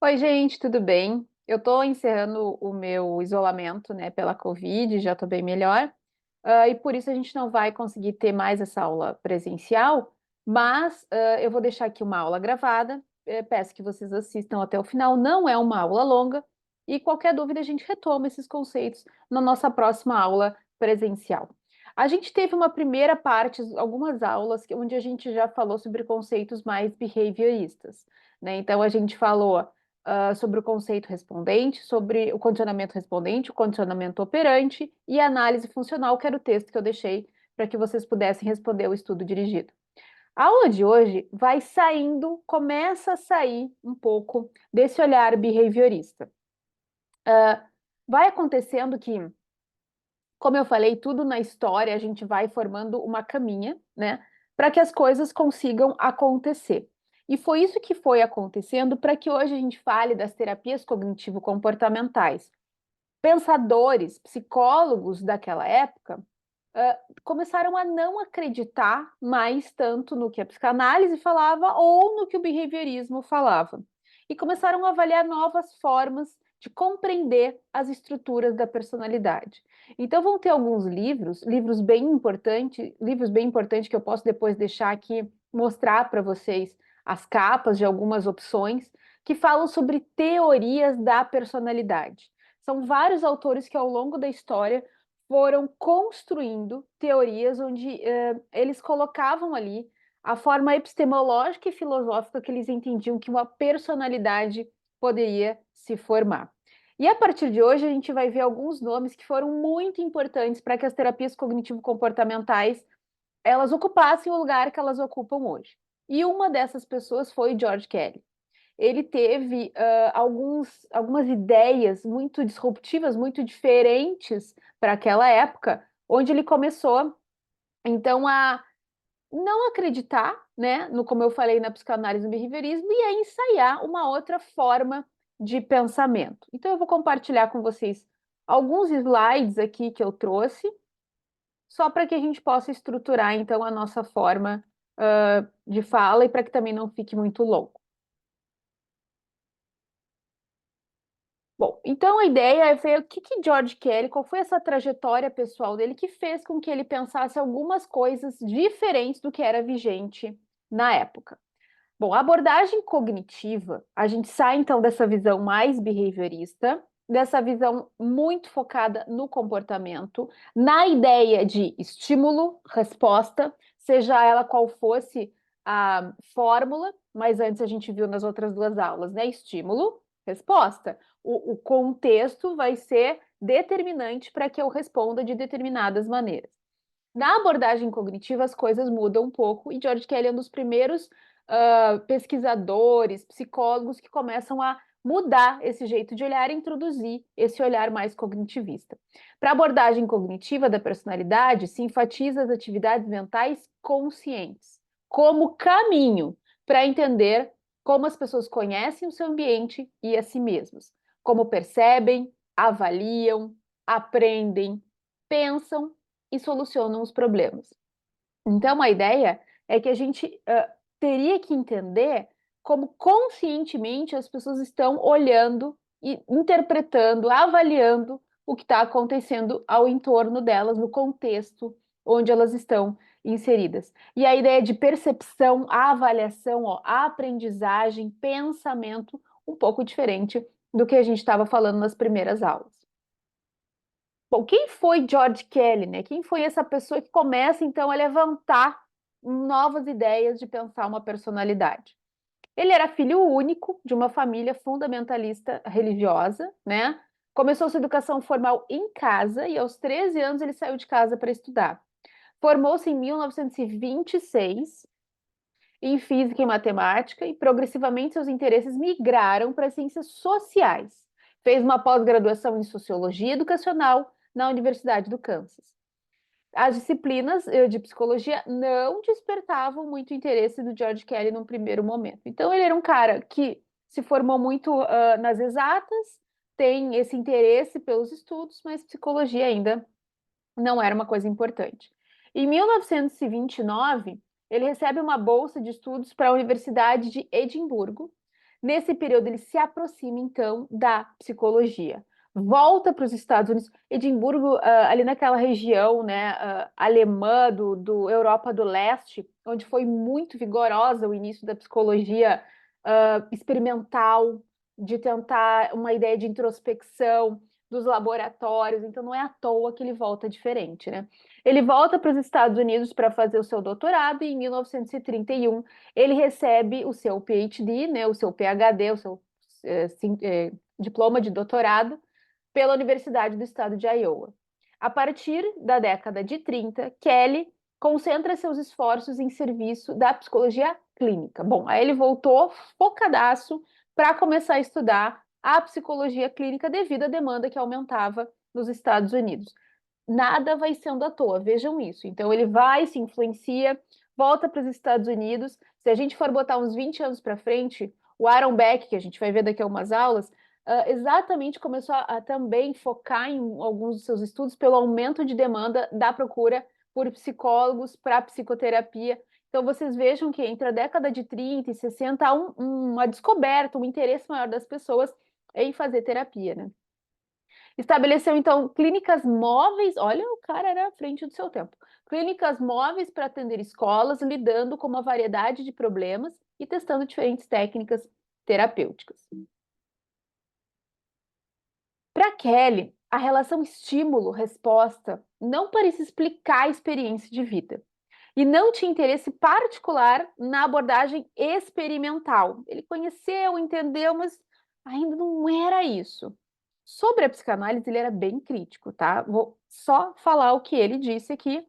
Oi, gente, tudo bem? Eu estou encerrando o meu isolamento, né, pela Covid, já estou bem melhor. E por isso a gente não vai conseguir ter mais essa aula presencial, mas eu vou deixar aqui uma aula gravada. Peço que vocês assistam até o final. Não é uma aula longa e qualquer dúvida a gente retoma esses conceitos na nossa próxima aula presencial. A gente teve uma primeira parte, algumas aulas, onde a gente já falou sobre conceitos mais behavioristas, né? Então a gente falou sobre o conceito respondente, sobre o condicionamento respondente, o condicionamento operante e a análise funcional, que era o texto que eu deixei para que vocês pudessem responder o estudo dirigido. A aula de hoje vai saindo, começa a sair um pouco desse olhar behaviorista. Vai acontecendo que, como eu falei, tudo na história a gente vai formando uma caminha, né, para que as coisas consigam acontecer. E foi isso que foi acontecendo para que hoje a gente fale das terapias cognitivo-comportamentais. Pensadores, psicólogos daquela época, começaram a não acreditar mais tanto no que a psicanálise falava ou no que o behaviorismo falava. E começaram a avaliar novas formas de compreender as estruturas da personalidade. Então vão ter alguns livros, livros bem importantes que eu posso depois deixar aqui mostrar para vocês as capas de algumas opções que falam sobre teorias da personalidade. São vários autores que ao longo da história foram construindo teorias onde eles colocavam ali a forma epistemológica e filosófica que eles entendiam que uma personalidade poderia se formar. E a partir de hoje a gente vai ver alguns nomes que foram muito importantes para que as terapias cognitivo-comportamentais elas ocupassem o lugar que elas ocupam hoje. E uma dessas pessoas foi George Kelly. Ele teve algumas ideias muito disruptivas, muito diferentes para aquela época, onde ele começou, então, a não acreditar, né, no, como eu falei, na psicanálise e no behaviorismo, e a ensaiar uma outra forma de pensamento. Então, eu vou compartilhar com vocês alguns slides aqui que eu trouxe, só para que a gente possa estruturar, então, a nossa forma de fala e para que também não fique muito longo. Bom, então a ideia é ver o que George Kelly, qual foi essa trajetória pessoal dele que fez com que ele pensasse algumas coisas diferentes do que era vigente na época. Bom, a abordagem cognitiva, a gente sai então dessa visão mais behaviorista, dessa visão muito focada no comportamento, na ideia de estímulo, resposta, seja ela qual fosse a fórmula, mas antes a gente viu nas outras duas aulas, né? Estímulo, resposta. O contexto vai ser determinante para que eu responda de determinadas maneiras. Na abordagem cognitiva, as coisas mudam um pouco, e George Kelly é um dos primeiros pesquisadores, psicólogos que começam a mudar esse jeito de olhar e introduzir esse olhar mais cognitivista. Para a abordagem cognitiva da personalidade, se enfatiza as atividades mentais conscientes como caminho para entender como as pessoas conhecem o seu ambiente e a si mesmas, como percebem, avaliam, aprendem, pensam e solucionam os problemas. Então, a ideia é que a gente teria que entender como conscientemente as pessoas estão olhando e interpretando, avaliando o que está acontecendo ao entorno delas, no contexto onde elas estão inseridas. E a ideia de percepção, avaliação, ó, aprendizagem, pensamento, um pouco diferente do que a gente estava falando nas primeiras aulas. Bom, quem foi George Kelly, né? Quem foi essa pessoa que começa então a levantar novas ideias de pensar uma personalidade? Ele era filho único de uma família fundamentalista religiosa, né? Começou sua educação formal em casa e aos 13 anos ele saiu de casa para estudar. Formou-se em 1926 em física e matemática e progressivamente seus interesses migraram para as ciências sociais. Fez uma pós-graduação em sociologia educacional na Universidade do Kansas. As disciplinas de psicologia não despertavam muito interesse do George Kelly num primeiro momento. Então, ele era um cara que se formou muito nas exatas, tem esse interesse pelos estudos, mas psicologia ainda não era uma coisa importante. Em 1929, ele recebe uma bolsa de estudos para a Universidade de Edimburgo, Nesse período, ele se aproxima, então, da psicologia. Volta para os Estados Unidos, Edimburgo, ali naquela região, né, alemã do Europa do Leste, onde foi muito vigorosa o início da psicologia experimental, de tentar uma ideia de introspecção dos laboratórios. Então, não é à toa que ele volta diferente, né? Ele volta para os Estados Unidos para fazer o seu doutorado e em 1931 ele recebe o seu PhD, né, o seu PhD, o seu diploma de doutorado pela Universidade do Estado de Iowa. A partir da década de 30, Kelly concentra seus esforços em serviço da psicologia clínica. Bom, aí ele voltou focadaço para começar a estudar a psicologia clínica devido à demanda que aumentava nos Estados Unidos. Nada vai sendo à toa, vejam isso. Então ele vai, se influencia, volta para os Estados Unidos. Se a gente for botar uns 20 anos para frente, o Aaron Beck, que a gente vai ver daqui a umas aulas, exatamente começou a também focar em alguns dos seus estudos pelo aumento de demanda da procura por psicólogos para psicoterapia. Então, vocês vejam que entre a década de 30 e 60 há uma descoberta, um interesse maior das pessoas em fazer terapia, né? Estabeleceu, então, clínicas móveis. Olha, o cara era à frente do seu tempo. Clínicas móveis para atender escolas, lidando com uma variedade de problemas e testando diferentes técnicas terapêuticas. Para Kelly, a relação estímulo-resposta não parecia explicar a experiência de vida e não tinha interesse particular na abordagem experimental. Ele conheceu, entendeu, mas ainda não era isso. Sobre a psicanálise, ele era bem crítico, tá? Vou só falar o que ele disse aqui.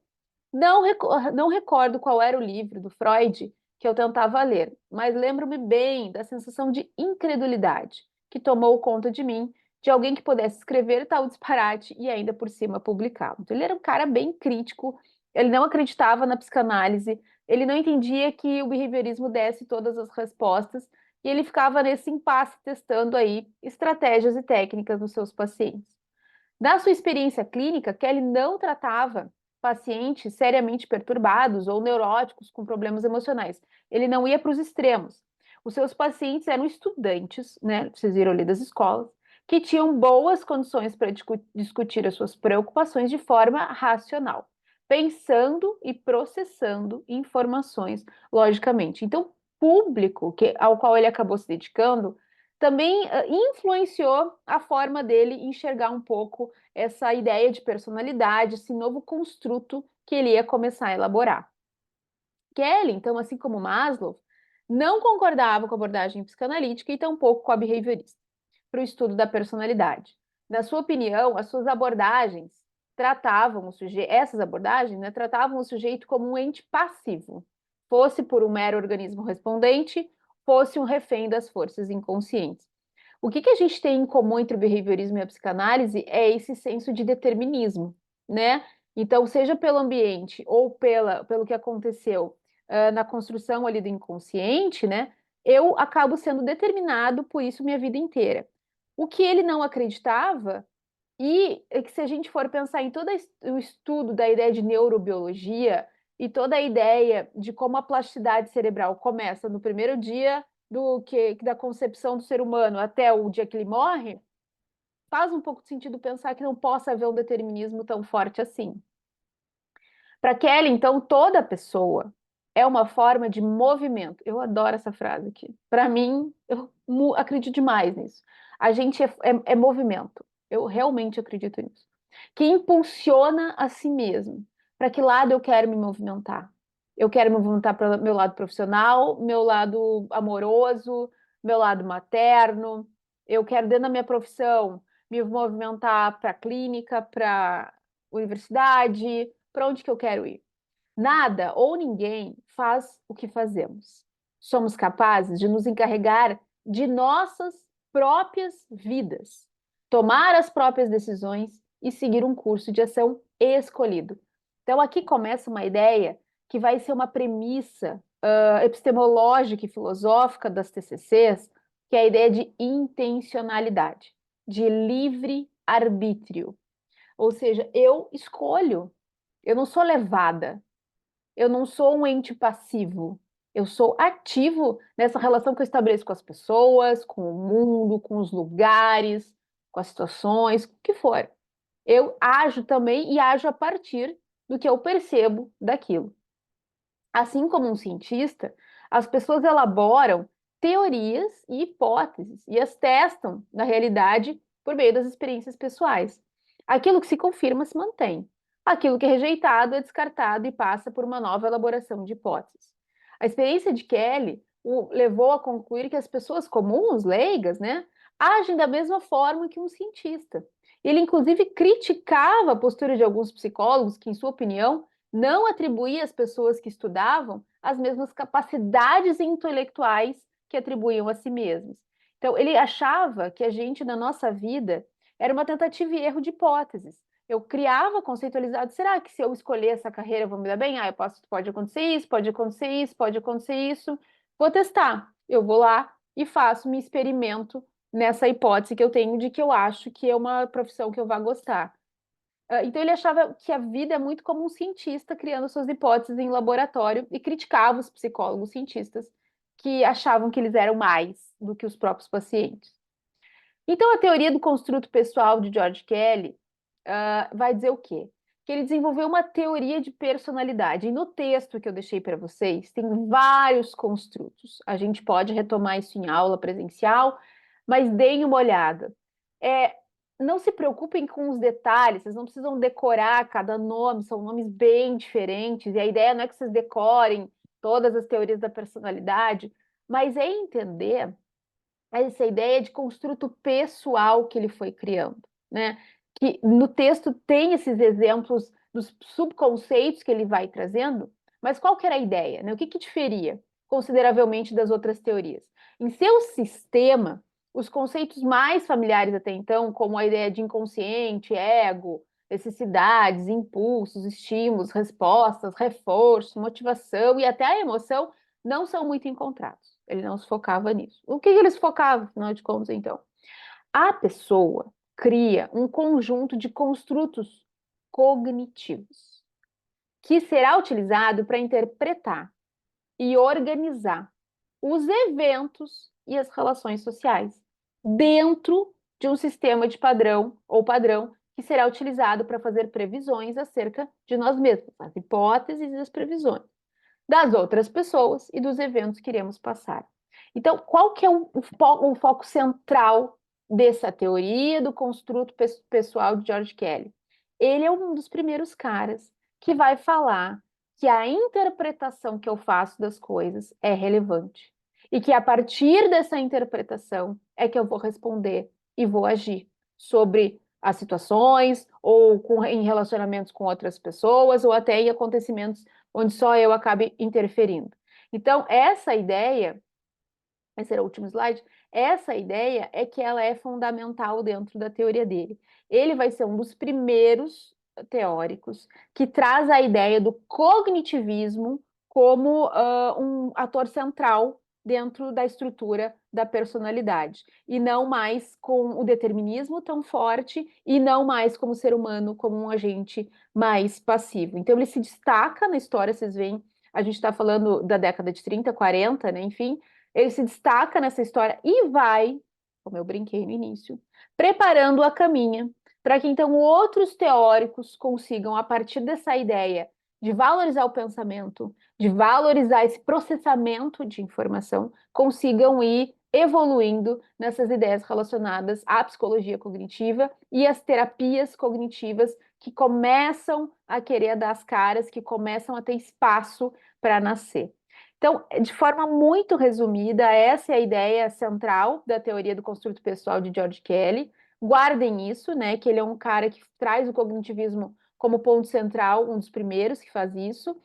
Não recordo qual era o livro do Freud que eu tentava ler, mas lembro-me bem da sensação de incredulidade que tomou conta de mim, de alguém que pudesse escrever tal disparate e ainda por cima publicá-lo. Então, ele era um cara bem crítico, ele não acreditava na psicanálise, ele não entendia que o behaviorismo desse todas as respostas e ele ficava nesse impasse testando aí estratégias e técnicas nos seus pacientes. Na sua experiência clínica, Kelly não tratava pacientes seriamente perturbados ou neuróticos com problemas emocionais. Ele não ia para os extremos. Os seus pacientes eram estudantes, né? Vocês viram ali das escolas, que tinham boas condições para discutir as suas preocupações de forma racional, pensando e processando informações logicamente. Então, público ao qual ele acabou se dedicando também influenciou a forma dele enxergar um pouco essa ideia de personalidade, esse novo construto que ele ia começar a elaborar. Kelly, então, assim como Maslow, não concordava com a abordagem psicanalítica e tampouco com a behaviorista para o estudo da personalidade. Na sua opinião, as suas abordagens tratavam o sujeito, essas abordagens, né, tratavam o sujeito como um ente passivo, fosse por um mero organismo respondente, fosse um refém das forças inconscientes. O que a gente tem em comum entre o behaviorismo e a psicanálise é esse senso de determinismo, né? Então, seja pelo ambiente ou pelo que aconteceu na construção ali do inconsciente, né? Eu acabo sendo determinado por isso minha vida inteira. O que ele não acreditava, e é que se a gente for pensar em todo o estudo da ideia de neurobiologia e toda a ideia de como a plasticidade cerebral começa no primeiro dia da concepção do ser humano até o dia que ele morre, faz um pouco de sentido pensar que não possa haver um determinismo tão forte assim. Para Kelly, então, toda pessoa é uma forma de movimento. Eu adoro essa frase aqui. Para mim, eu acredito demais nisso. A gente é movimento. Eu realmente acredito nisso. Que impulsiona a si mesmo. Para que lado eu quero me movimentar? Eu quero me movimentar para o meu lado profissional, meu lado amoroso, meu lado materno. Eu quero, dentro da minha profissão, me movimentar para a clínica, para a universidade, para onde que eu quero ir? Nada ou ninguém faz o que fazemos. Somos capazes de nos encarregar de nossas próprias vidas, tomar as próprias decisões e seguir um curso de ação escolhido. Então, aqui começa uma ideia que vai ser uma premissa epistemológica e filosófica das TCCs, que é a ideia de intencionalidade, de livre arbítrio. Ou seja, eu escolho, eu não sou levada, eu não sou um ente passivo. Eu sou ativo nessa relação que eu estabeleço com as pessoas, com o mundo, com os lugares, com as situações, o que for. Eu ajo também e ajo a partir do que eu percebo daquilo. Assim como um cientista, as pessoas elaboram teorias e hipóteses e as testam na realidade por meio das experiências pessoais. Aquilo que se confirma se mantém. Aquilo que é rejeitado é descartado e passa por uma nova elaboração de hipóteses. A experiência de Kelly o levou a concluir que as pessoas comuns, leigas, né, agem da mesma forma que um cientista. Ele, inclusive, criticava a postura de alguns psicólogos que, em sua opinião, não atribuía às pessoas que estudavam as mesmas capacidades intelectuais que atribuíam a si mesmos. Então, ele achava que a gente, na nossa vida, era uma tentativa e erro de hipóteses. Eu criava conceitualizado, será que se eu escolher essa carreira eu vou me dar bem? Pode acontecer isso, pode acontecer isso, pode acontecer isso. Vou testar. Eu vou lá e faço, me experimento nessa hipótese que eu tenho de que eu acho que é uma profissão que eu vá gostar. Então ele achava que a vida é muito como um cientista criando suas hipóteses em laboratório e criticava os psicólogos cientistas que achavam que eles eram mais do que os próprios pacientes. Então a teoria do construto pessoal de George Kelly vai dizer o quê? Que ele desenvolveu uma teoria de personalidade. E no texto que eu deixei para vocês, tem vários construtos. A gente pode retomar isso em aula presencial, mas deem uma olhada. É, não se preocupem com os detalhes, vocês não precisam decorar cada nome, são nomes bem diferentes, e a ideia não é que vocês decorem todas as teorias da personalidade, mas é entender essa ideia de construto pessoal que ele foi criando, né? Que no texto tem esses exemplos dos subconceitos que ele vai trazendo, mas qual que era a ideia, né? O que que diferia consideravelmente das outras teorias? Em seu sistema, os conceitos mais familiares até então, como a ideia de inconsciente, ego, necessidades, impulsos, estímulos, respostas, reforço, motivação e até a emoção, não são muito encontrados. Ele não se focava nisso. O que eles focavam, afinal de contas, então? A pessoa cria um conjunto de construtos cognitivos que será utilizado para interpretar e organizar os eventos e as relações sociais dentro de um sistema de padrão ou padrão que será utilizado para fazer previsões acerca de nós mesmos, as hipóteses e as previsões das outras pessoas e dos eventos que iremos passar. Então, qual que é o foco central dessa teoria do construto pessoal de George Kelly? Ele é um dos primeiros caras que vai falar que a interpretação que eu faço das coisas é relevante e que a partir dessa interpretação é que eu vou responder e vou agir sobre as situações ou em relacionamentos com outras pessoas ou até em acontecimentos onde só eu acabe interferindo. Então, essa ideia, esse era o último slide, essa ideia é que ela é fundamental dentro da teoria dele. Ele vai ser um dos primeiros teóricos que traz a ideia do cognitivismo como um ator central dentro da estrutura da personalidade, e não mais com o determinismo tão forte, e não mais como ser humano, como um agente mais passivo. Então, ele se destaca na história, vocês veem, a gente está falando da década de 30, 40, né? Enfim, ele se destaca nessa história e vai, como eu brinquei no início, preparando a caminha para que então outros teóricos consigam, a partir dessa ideia de valorizar o pensamento, de valorizar esse processamento de informação, consigam ir evoluindo nessas ideias relacionadas à psicologia cognitiva e às terapias cognitivas que começam a querer dar as caras, que começam a ter espaço para nascer. Então, de forma muito resumida, essa é a ideia central da teoria do construto pessoal de George Kelly. Guardem isso, né? Que ele é um cara que traz o cognitivismo como ponto central, um dos primeiros que faz isso.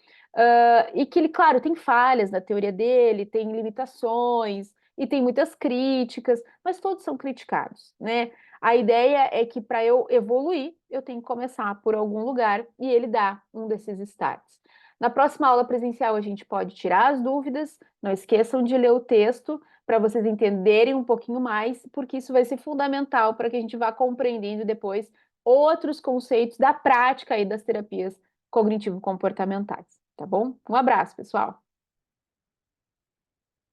E que ele, claro, tem falhas na teoria dele, tem limitações e tem muitas críticas, mas todos são criticados, né? A ideia é que para eu evoluir, eu tenho que começar por algum lugar e ele dá um desses starts. Na próxima aula presencial, a gente pode tirar as dúvidas, não esqueçam de ler o texto para vocês entenderem um pouquinho mais, porque isso vai ser fundamental para que a gente vá compreendendo depois outros conceitos da prática aí das terapias cognitivo-comportamentais, tá bom? Um abraço, pessoal!